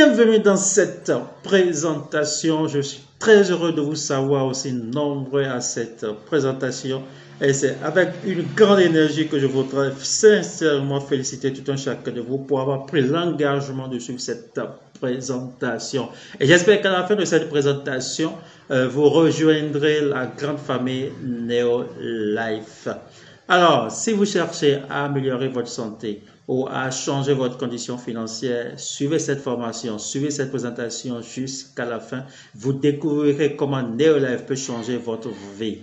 Bienvenue dans cette présentation. Je suis très heureux de vous savoir aussi nombreux à cette présentation. Et c'est avec une grande énergie que je voudrais sincèrement féliciter tout un chacun de vous pour avoir pris l'engagement de suivre cette présentation. Et j'espère qu'à la fin de cette présentation, vous rejoindrez la grande famille Neolife. Alors, si vous cherchez à améliorer votre santé ou à changer votre condition financière, suivez cette formation, suivez cette présentation jusqu'à la fin. Vous découvrirez comment Neolife peut changer votre vie.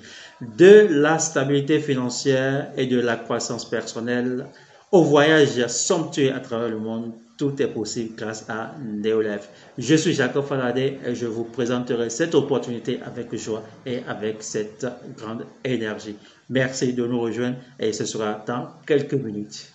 De la stabilité financière et de la croissance personnelle au voyage somptueux à travers le monde, tout est possible grâce à Neolife. Je suis Jacob Faladé et je vous présenterai cette opportunité avec joie et avec cette grande énergie. Merci de nous rejoindre et ce sera dans quelques minutes.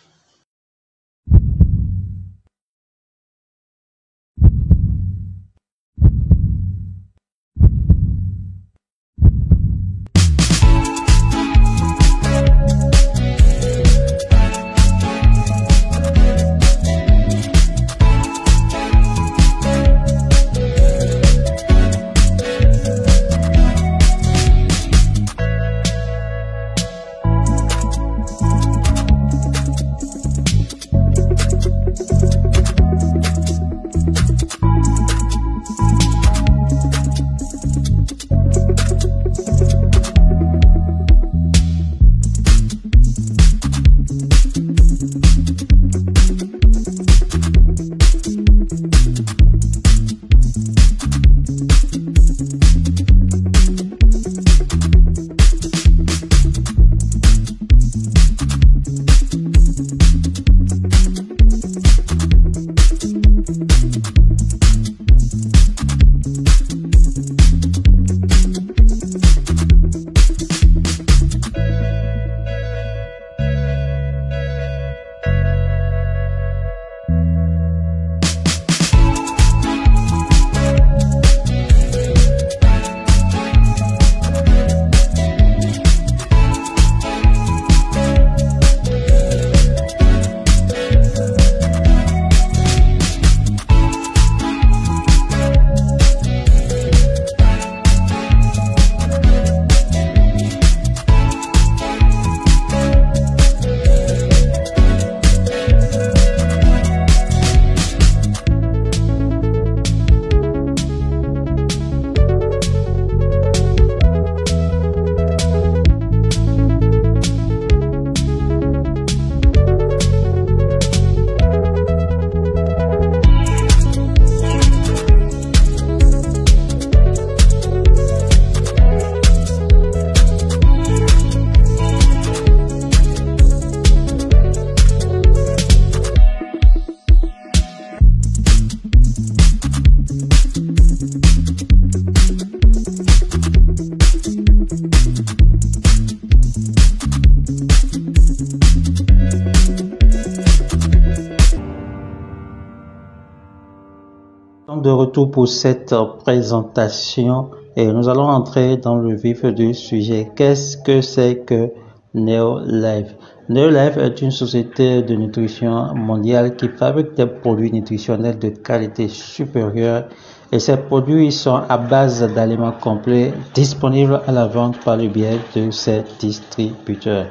De retour pour cette présentation et nous allons entrer dans le vif du sujet. Qu'est-ce que c'est que Neolife? Neolife est une société de nutrition mondiale qui fabrique des produits nutritionnels de qualité supérieure et ces produits sont à base d'aliments complets disponibles à la vente par le biais de ses distributeurs.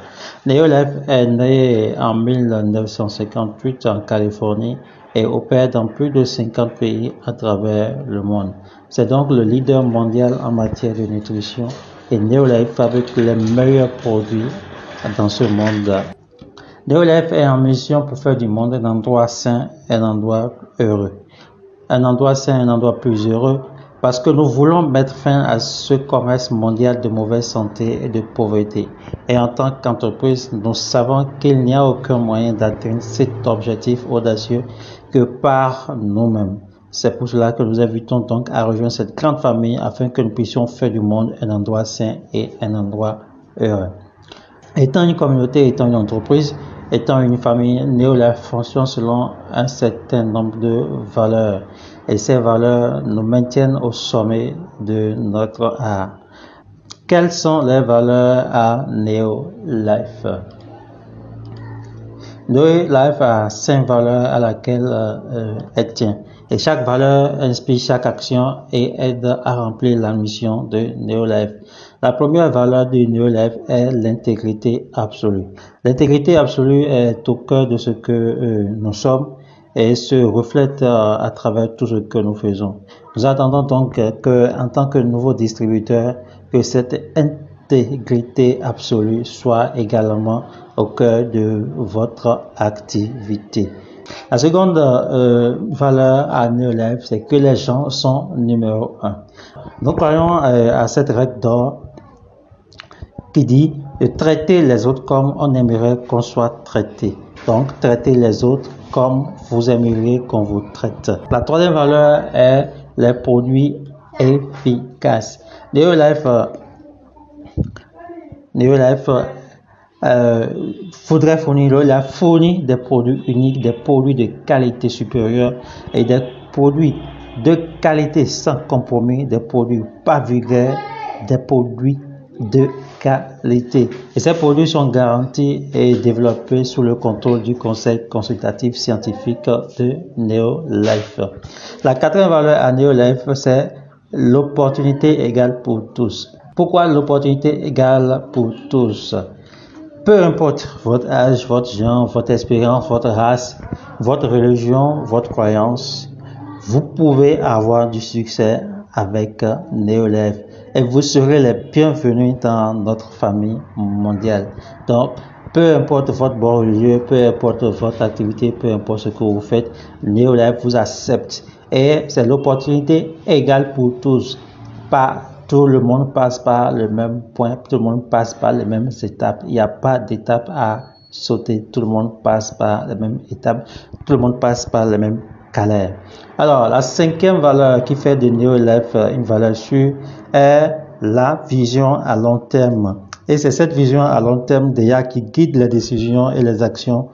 Neolife est né en 1958 en Californie et opère dans plus de 50 pays à travers le monde. C'est donc le leader mondial en matière de nutrition et Neolife fabrique les meilleurs produits dans ce monde. Neolife est en mission pour faire du monde un endroit sain, un endroit heureux. Un endroit sain, un endroit plus heureux parce que nous voulons mettre fin à ce commerce mondial de mauvaise santé et de pauvreté. Et en tant qu'entreprise, nous savons qu'il n'y a aucun moyen d'atteindre cet objectif audacieux que par nous-mêmes. C'est pour cela que nous invitons donc à rejoindre cette grande famille afin que nous puissions faire du monde un endroit sain et un endroit heureux. Étant une communauté, étant une entreprise, étant une famille, Neolife fonctionne selon un certain nombre de valeurs. Et ces valeurs nous maintiennent au sommet de notre art. Quelles sont les valeurs à Neolife? Neolife a 5 valeurs à laquelle elle tient. Et chaque valeur inspire chaque action et aide à remplir la mission de Neolife. La première valeur de Neolife est l'intégrité absolue. L'intégrité absolue est au cœur de ce que nous sommes et se reflète à travers tout ce que nous faisons. Nous attendons donc en tant que nouveau distributeur, que cette intégrité absolue soit également au cœur de votre activité. La seconde valeur à Neolife, c'est que les gens sont numéro un. Nous croyons à cette règle d'or qui dit de traiter les autres comme on aimerait qu'on soit traité. Donc, traitez les autres comme vous aimeriez qu'on vous traite. La troisième valeur est les produits efficaces. Neolife faudrait fournir, il a fourni des produits uniques, des produits de qualité supérieure et des produits de qualité sans compromis, des produits pas vulgaires, des produits de qualité. Et ces produits sont garantis et développés sous le contrôle du conseil consultatif scientifique de Neolife. La quatrième valeur à Neolife, c'est l'opportunité égale pour tous. Pourquoi l'opportunité égale pour tous? Peu importe votre âge, votre genre, votre expérience, votre race, votre religion, votre croyance, vous pouvez avoir du succès avec Neolife et vous serez les bienvenus dans notre famille mondiale. Donc, peu importe votre bon religieux, peu importe votre activité, peu importe ce que vous faites, Neolife vous accepte et c'est l'opportunité égale pour tous. Pas tout le monde passe par le même point, tout le monde passe par les mêmes étapes. Il n'y a pas d'étape à sauter, tout le monde passe par les mêmes étapes, tout le monde passe par les mêmes galères. Alors, la cinquième valeur qui fait de Neolife une valeur sûre est la vision à long terme. Et c'est cette vision à long terme déjà qui guide les décisions et les actions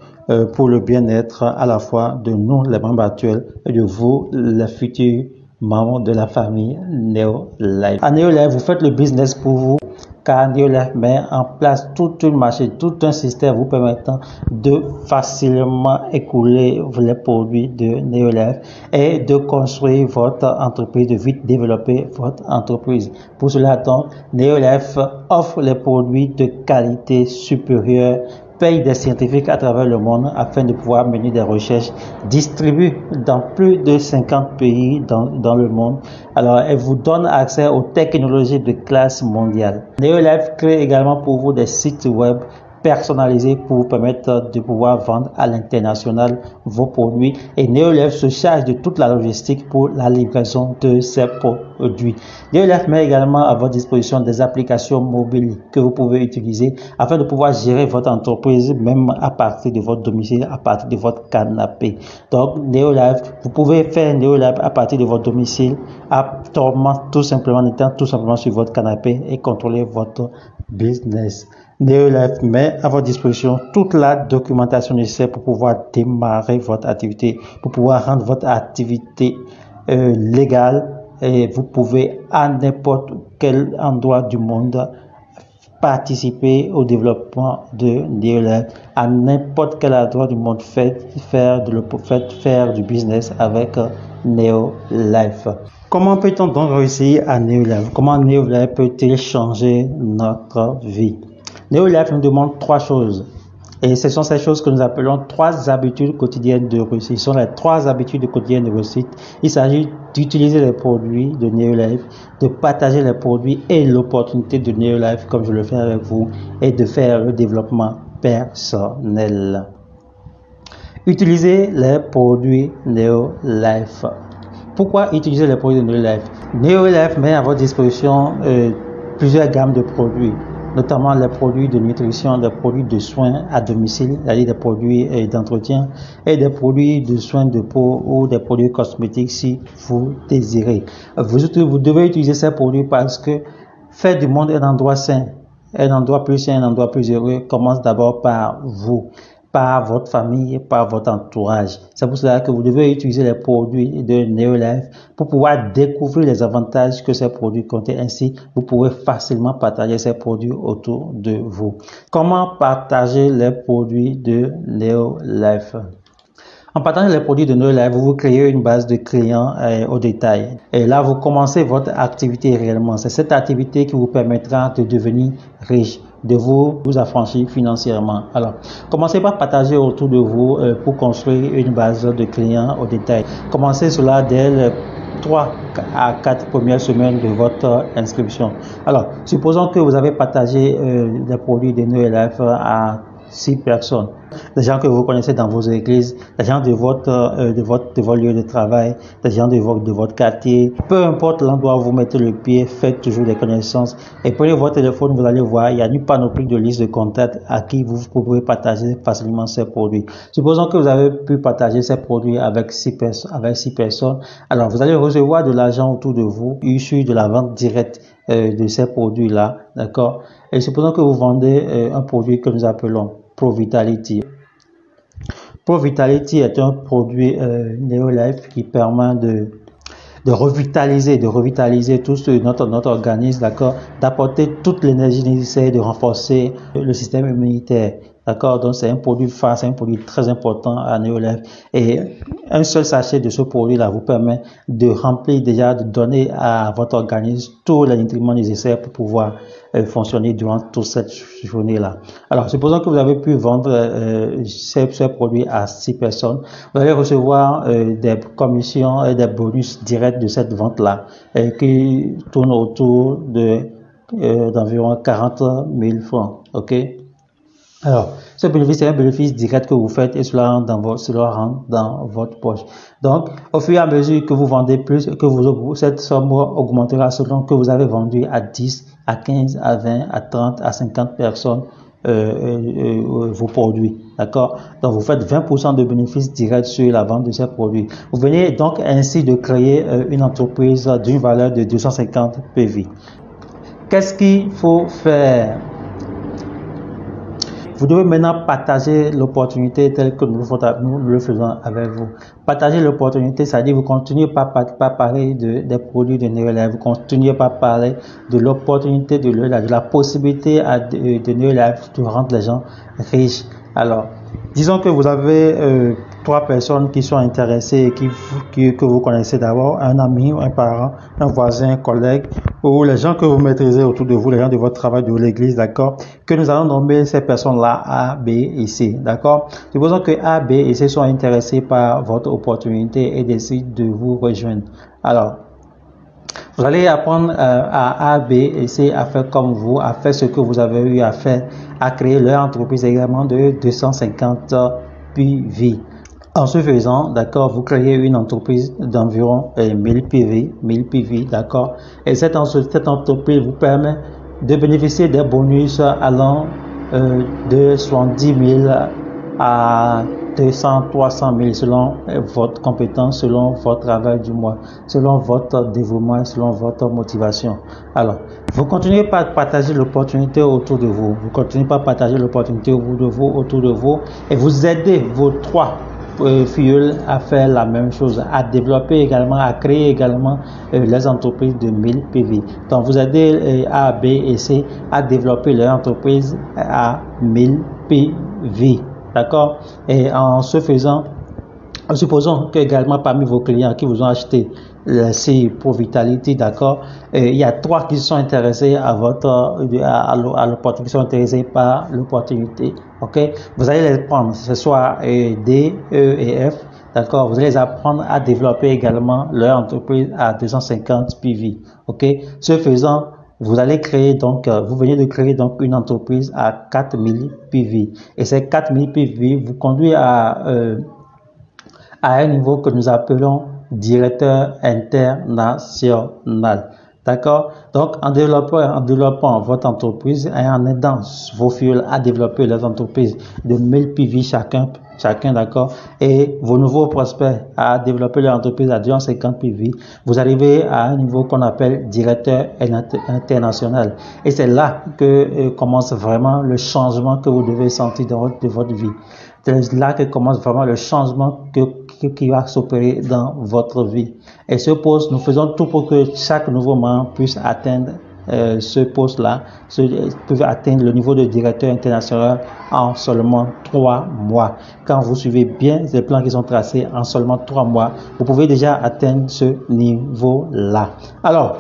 pour le bien-être à la fois de nous, les membres actuels, et de vous, les futurs membres de la famille Neolife. À Neolife, vous faites le business pour vous, car Neolife met en place toute une machine, tout un système vous permettant de facilement écouler les produits de Neolife et de construire votre entreprise, de vite développer votre entreprise. Pour cela, donc, Neolife offre les produits de qualité supérieure, paye des scientifiques à travers le monde afin de pouvoir mener des recherches, distribue dans plus de 50 pays dans le monde. Alors, elle vous donne accès aux technologies de classe mondiale. Neolife crée également pour vous des sites web personnalisés pour vous permettre de pouvoir vendre à l'international vos produits et Neolife se charge de toute la logistique pour la livraison de ces produits. Neolife met également à votre disposition des applications mobiles que vous pouvez utiliser afin de pouvoir gérer votre entreprise même à partir de votre domicile, à partir de votre canapé. Donc Neolife, vous pouvez faire Neolife à partir de votre domicile, tout simplement en étant tout simplement sur votre canapé et contrôler votre business. Neolife met à votre disposition toute la documentation nécessaire pour pouvoir démarrer votre activité, pour pouvoir rendre votre activité légale et vous pouvez à n'importe quel endroit du monde participer au développement de Neolife, à n'importe quel endroit du monde faire du business avec Neolife. Comment peut-on donc réussir à Neolife? Comment Neolife peut-il changer notre vie? Neolife nous demande trois choses. Et ce sont ces choses que nous appelons trois habitudes quotidiennes de réussite. Ce sont les trois habitudes quotidiennes de réussite. Il s'agit d'utiliser les produits de Neolife, de partager les produits et l'opportunité de Neolife, comme je le fais avec vous, et de faire le développement personnel. Utiliser les produits Neolife. Pourquoi utiliser les produits de Neolife? Neolife met à votre disposition plusieurs gammes de produits, notamment les produits de nutrition, des produits de soins à domicile, c'est-à-dire des produits d'entretien et des produits de soins de peau ou des produits cosmétiques si vous désirez. Vous devez utiliser ces produits parce que faire du monde un endroit sain, un endroit plus sain, un endroit plus heureux commence d'abord par vous, par votre famille, par votre entourage. C'est pour cela que vous devez utiliser les produits de Neolife pour pouvoir découvrir les avantages que ces produits contiennent. Ainsi, vous pouvez facilement partager ces produits autour de vous. Comment partager les produits de Neolife? En partageant les produits de NeoLife, vous créez une base de clients au détail. Et là, vous commencez votre activité réellement. C'est cette activité qui vous permettra de devenir riche, de vous affranchir financièrement. Alors, commencez par partager autour de vous pour construire une base de clients au détail. Commencez cela dès les 3 à 4 premières semaines de votre inscription. Alors, supposons que vous avez partagé les produits de NeoLife à 6 personnes, des gens que vous connaissez dans vos églises, des gens de votre lieu de travail, des gens de votre quartier, peu importe l'endroit où vous mettez le pied, faites toujours des connaissances et prenez votre téléphone, vous allez voir, il y a une panoplie de listes de contacts à qui vous pouvez partager facilement ces produits. Supposons que vous avez pu partager ces produits avec 6 personnes, alors vous allez recevoir de l'argent autour de vous, issu de la vente directe de ces produits-là, d'accord? Et supposons que vous vendez un produit que nous appelons ProVitality. ProVitality est un produit NeoLife qui permet de revitaliser tout notre organisme, d'accord, d'apporter toute l'énergie nécessaire, de renforcer le système immunitaire, d'accord. Donc c'est un produit phare, c'est un produit très important à NeoLife et un seul sachet de ce produit-là vous permet de remplir déjà, de donner à votre organisme tous les nutriments nécessaires pour pouvoir fonctionner durant toute cette journée-là. Alors, supposons que vous avez pu vendre ces produits à 6 personnes, vous allez recevoir des commissions et des bonus directs de cette vente-là qui tournent autour d'environ 40 000 francs. Ok? Alors, ce bénéfice est un bénéfice direct que vous faites et cela rentre dans votre poche. Donc, au fur et à mesure que vous vendez plus, cette somme augmentera selon que vous avez vendu à 10, à 15, à 20, à 30, à 50 personnes vos produits. D'accord? Donc, vous faites 20% de bénéfices directs sur la vente de ces produits. Vous venez donc ainsi de créer une entreprise d'une valeur de 250 PV. Qu'est-ce qu'il faut faire? Vous devez maintenant partager l'opportunité telle que nous le faisons avec vous. Partager l'opportunité, c'est-à-dire vous continuez pas parler des produits de NeoLife, vous continuez pas parler de l'opportunité de la possibilité de NeoLife de rendre les gens riches. Alors, disons que vous avez 3 personnes qui sont intéressées et que vous connaissez d'abord, un ami, un parent, un voisin, un collègue, ou les gens que vous maîtrisez autour de vous, les gens de votre travail, de l'église, d'accord, que nous allons nommer ces personnes-là A, B et C, d'accord. Supposons que A, B et C sont intéressés par votre opportunité et décident de vous rejoindre. Alors, vous allez apprendre à A, B et C à faire comme vous, à faire ce que vous avez eu à faire, à créer leur entreprise également de 250 PV. En ce faisant, d'accord, vous créez une entreprise d'environ 1000 PV, d'accord, et cette entreprise vous permet de bénéficier des bonus allant de 70 000 à 200, 300 000 selon votre compétence, selon votre travail du mois, selon votre dévouement, selon votre motivation. Alors, vous continuez pas à partager l'opportunité autour de vous. Vous continuez pas à partager l'opportunité autour de vous et vous aidez vos 3 filleuls à faire la même chose, à développer également, à créer également les entreprises de 1000 PV. Donc, vous aidez A, B et C à développer leur entreprise à 1000 PV. D'accord? Et en ce faisant, supposons que également parmi vos clients qui vous ont acheté ces ProVitality, d'accord, il y a 3 qui sont intéressés à l'opportunité, qui sont intéressés par l'opportunité, ok. Vous allez les prendre, ce soit D, E et F, d'accord. Vous allez les apprendre à développer également leur entreprise à 250 PV, ok. Ce faisant, vous allez créer donc, vous venez de créer donc une entreprise à 4000 PV et ces 4000 PV vous conduit à un niveau que nous appelons directeur international. D'accord? Donc, en développant votre entreprise et en aidant vos filleuls à développer leurs entreprises de 1000 PV chacun, d'accord, et vos nouveaux prospects à développer leur entreprise à 250 PV, vous arrivez à un niveau qu'on appelle directeur international. Et c'est là que commence vraiment le changement que vous devez sentir dans votre vie. C'est là que commence vraiment le changement qui va s'opérer dans votre vie. Et nous faisons tout pour que chaque nouveau membre puisse atteindre ce poste-là, peuvent atteindre le niveau de directeur international en seulement 3 mois. Quand vous suivez bien les plans qui sont tracés en seulement 3 mois, vous pouvez déjà atteindre ce niveau-là. Alors,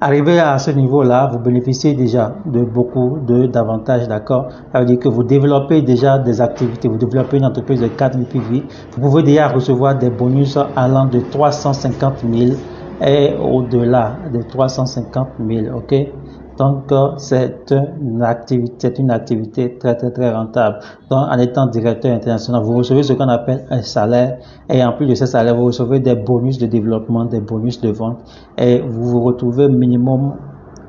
arrivé à ce niveau-là, vous bénéficiez déjà de beaucoup d'avantages, d'accord? Ça veut dire que vous développez déjà des activités, vous développez une entreprise de 4 000 PV, vous pouvez déjà recevoir des bonus allant de 350 000 et au-delà de 350 000, ok? Donc, c'est une activité très rentable. Donc, en étant directeur international, vous recevez ce qu'on appelle un salaire et en plus de ce salaire, vous recevez des bonus de développement, des bonus de vente et vous vous retrouvez minimum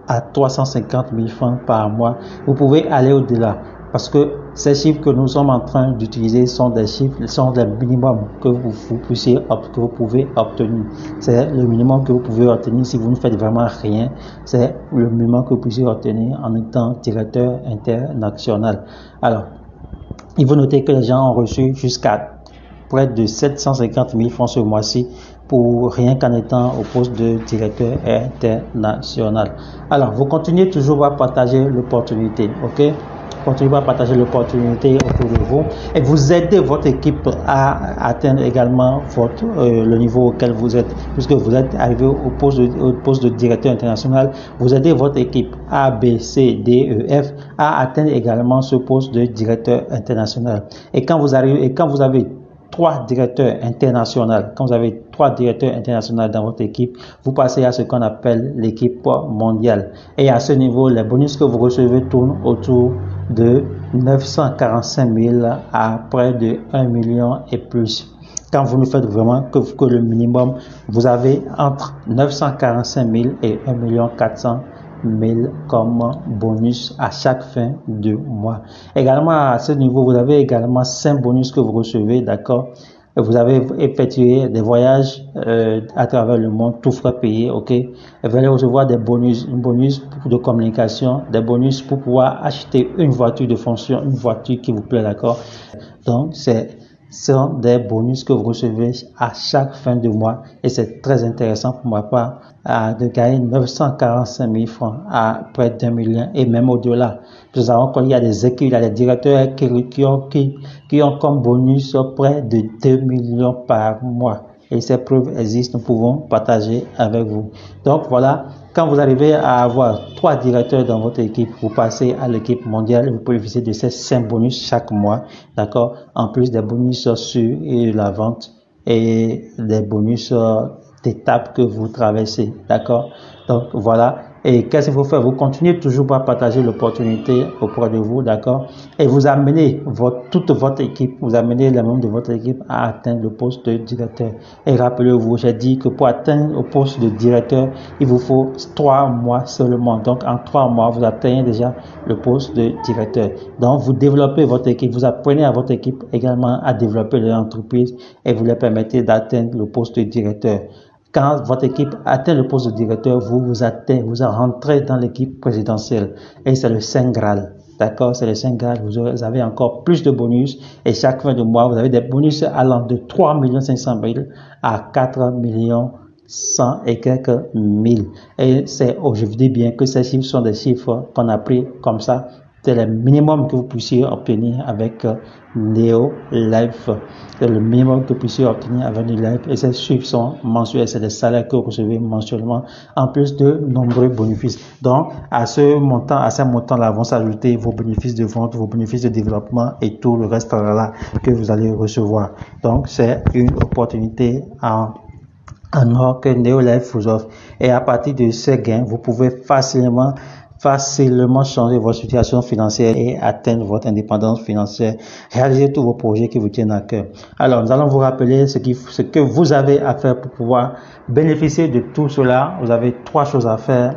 à 350 000 francs par mois. Vous pouvez aller au-delà parce que ces chiffres que nous sommes en train d'utiliser sont des chiffres, sont des minimums que vous pouvez obtenir. C'est le minimum que vous pouvez obtenir si vous ne faites vraiment rien. C'est le minimum que vous puissiez obtenir en étant directeur international. Alors, il faut noter que les gens ont reçu jusqu'à près de 750 000 francs ce mois-ci pour rien qu'en étant au poste de directeur international. Alors, vous continuez toujours à partager l'opportunité, ok? Continuez à partager l'opportunité autour de vous et vous aidez votre équipe à atteindre également le niveau auquel vous êtes, puisque vous êtes arrivé au poste de directeur international. Vous aidez votre équipe A, B, C, D, E, F à atteindre également ce poste de directeur international. Et quand vous avez 3 directeurs internationaux, quand vous avez 3 directeurs internationaux dans votre équipe, vous passez à ce qu'on appelle l'équipe mondiale. Et à ce niveau, les bonus que vous recevez tournent autour de 945 000 à près de 1 million et plus. Quand vous ne faites vraiment que le minimum, vous avez entre 945 000 et 1 400 000 comme bonus à chaque fin de mois. Également, à ce niveau, vous avez également 5 bonus que vous recevez, d'accord? Vous avez effectué des voyages à travers le monde, tout frais payé, ok? Vous allez recevoir des bonus, un bonus de communication, des bonus pour pouvoir acheter une voiture de fonction, une voiture qui vous plaît, d'accord? Donc, ce sont des bonus que vous recevez à chaque fin de mois et c'est très intéressant pour ma part de gagner 945 000 francs à près d'1 million et même au-delà. Nous savons qu'il y a des équipes, il y a des directeurs qui ont comme bonus près de 2 millions par mois. Et ces preuves existent, nous pouvons partager avec vous. Donc voilà, quand vous arrivez à avoir 3 directeurs dans votre équipe, vous passez à l'équipe mondiale et vous pouvez bénéficier de ces 5 bonus chaque mois, d'accord? En plus des bonus sur la vente et des bonus d'étapes que vous traversez, d'accord? Donc voilà. Et qu'est-ce qu'il faut faire? Vous continuez toujours à partager l'opportunité auprès de vous, d'accord? Et vous amenez toute votre équipe, vous amenez les membres de votre équipe à atteindre le poste de directeur. Et rappelez-vous, j'ai dit que pour atteindre le poste de directeur, il vous faut 3 mois seulement. Donc en 3 mois, vous atteignez déjà le poste de directeur. Donc vous développez votre équipe, vous apprenez à votre équipe également à développer l'entreprise et vous leur permettez d'atteindre le poste de directeur. Quand votre équipe atteint le poste de directeur, vous rentrez dans l'équipe présidentielle. Et c'est le Saint Graal. D'accord? C'est le Saint Graal. Vous avez encore plus de bonus. Et chaque fin de mois, vous avez des bonus allant de 3 500 000 à 4 100 et quelques mille. Et je vous dis bien que ces chiffres sont des chiffres qu'on a pris comme ça. C'est le minimum que vous puissiez obtenir avec NeoLife. C'est le minimum que vous puissiez obtenir avec NeoLife. Et ces chiffres sont mensuels. C'est des salaires que vous recevez mensuellement, en plus de nombreux bénéfices. Donc, à ces montants-là vont s'ajouter vos bénéfices de vente, vos bénéfices de développement et tout le reste là que vous allez recevoir. Donc, c'est une opportunité en or que NeoLife vous offre. Et à partir de ces gains, vous pouvez facilement changer votre situation financière et atteindre votre indépendance financière, réaliser tous vos projets qui vous tiennent à cœur. Alors, nous allons vous rappeler ce que vous avez à faire pour pouvoir bénéficier de tout cela. Vous avez 3 choses à faire,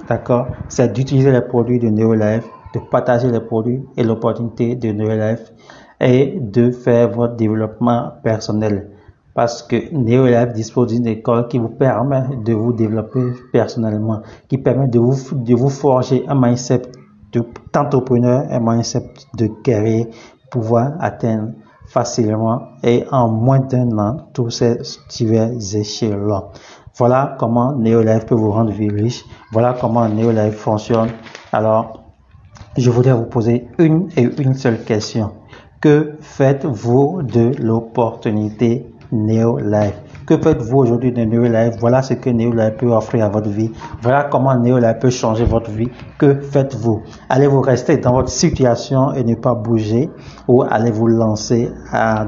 d'accord? C'est d'utiliser les produits de NeoLife, de partager les produits et l'opportunité de NeoLife et de faire votre développement personnel. Parce que NeoLife dispose d'une école qui vous permet de vous développer personnellement, qui permet de vous forger un mindset d'entrepreneur, un mindset de guerrier, pouvoir atteindre facilement et en moins d'1 an tous ces divers échelons. Voilà comment Neolife peut vous rendre vie riche. Voilà comment Neolife fonctionne. Alors, je voudrais vous poser une et une seule question. Que faites-vous de l'opportunité Neolife? Que faites-vous aujourd'hui de Neolife? Voilà ce que Neolife peut offrir à votre vie. Voilà comment Neolife peut changer votre vie. Que faites-vous? Allez-vous rester dans votre situation et ne pas bouger, ou allez-vous lancer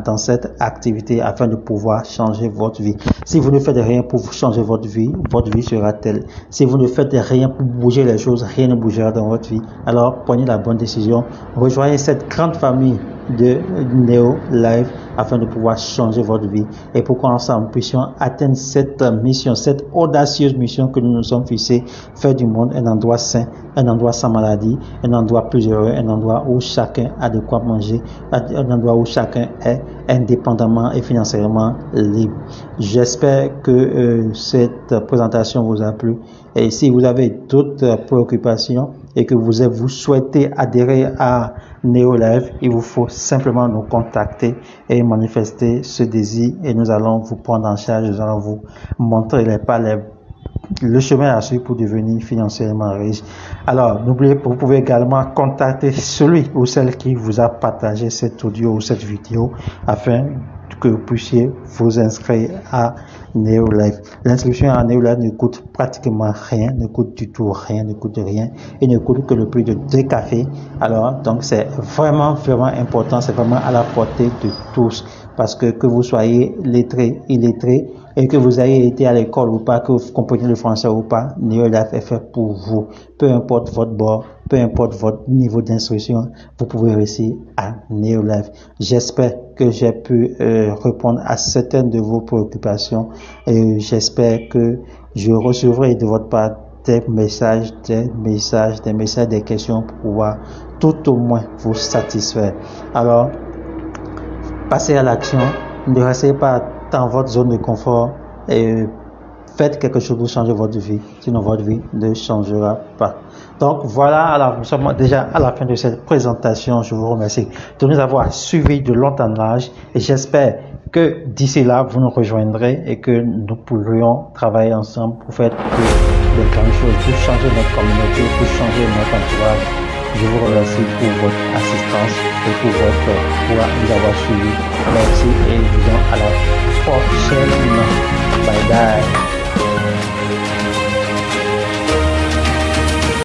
dans cette activité afin de pouvoir changer votre vie? Si vous ne faites rien pour changer votre vie sera telle. Si vous ne faites rien pour bouger les choses, rien ne bougera dans votre vie. Alors prenez la bonne décision. Rejoignez cette grande famille de Neolife afin de pouvoir changer votre vie, et pour qu'ensemble nous puissions atteindre cette mission, cette audacieuse mission que nous nous sommes fixés: faire du monde un endroit sain, un endroit sans maladie, un endroit plus heureux, un endroit où chacun a de quoi manger, un endroit où chacun est indépendamment et financièrement libre. J'espère que cette présentation vous a plu, et si vous avez d'autres préoccupations et que vous souhaitez adhérer à Neolife, il vous faut simplement nous contacter et manifester ce désir, et nous allons vous prendre en charge, nous allons vous montrer le chemin à suivre pour devenir financièrement riche. Alors, n'oubliez pas, vous pouvez également contacter celui ou celle qui vous a partagé cet audio ou cette vidéo afin que vous puissiez vous inscrire à Neolife. L'inscription à Neolife ne coûte pratiquement rien, ne coûte du tout rien, ne coûte rien, et ne coûte que le prix de 2 cafés. Alors, donc c'est vraiment important, c'est vraiment à la portée de tous, parce que vous soyez lettré, illettré, et que vous ayez été à l'école ou pas, que vous compreniez le français ou pas, Neolife est fait pour vous. Peu importe votre bord, peu importe votre niveau d'instruction, vous pouvez réussir à Neolife. J'espère que j'ai pu répondre à certaines de vos préoccupations, et j'espère que je recevrai de votre part des messages, des questions pour pouvoir tout au moins vous satisfaire. Alors, passez à l'action, ne restez pas dans votre zone de confort et faites quelque chose pour changer votre vie, sinon votre vie ne changera pas. Donc voilà, alors nous sommes déjà à la fin de cette présentation. Je vous remercie de nous avoir suivis de long en large, et j'espère que d'ici là vous nous rejoindrez et que nous pourrions travailler ensemble pour faire de grandes choses, pour changer notre communauté, pour changer notre entourage. Je vous remercie pour votre assistance et pour nous avoir suivis. Merci et disons à la prochaine. Bye bye.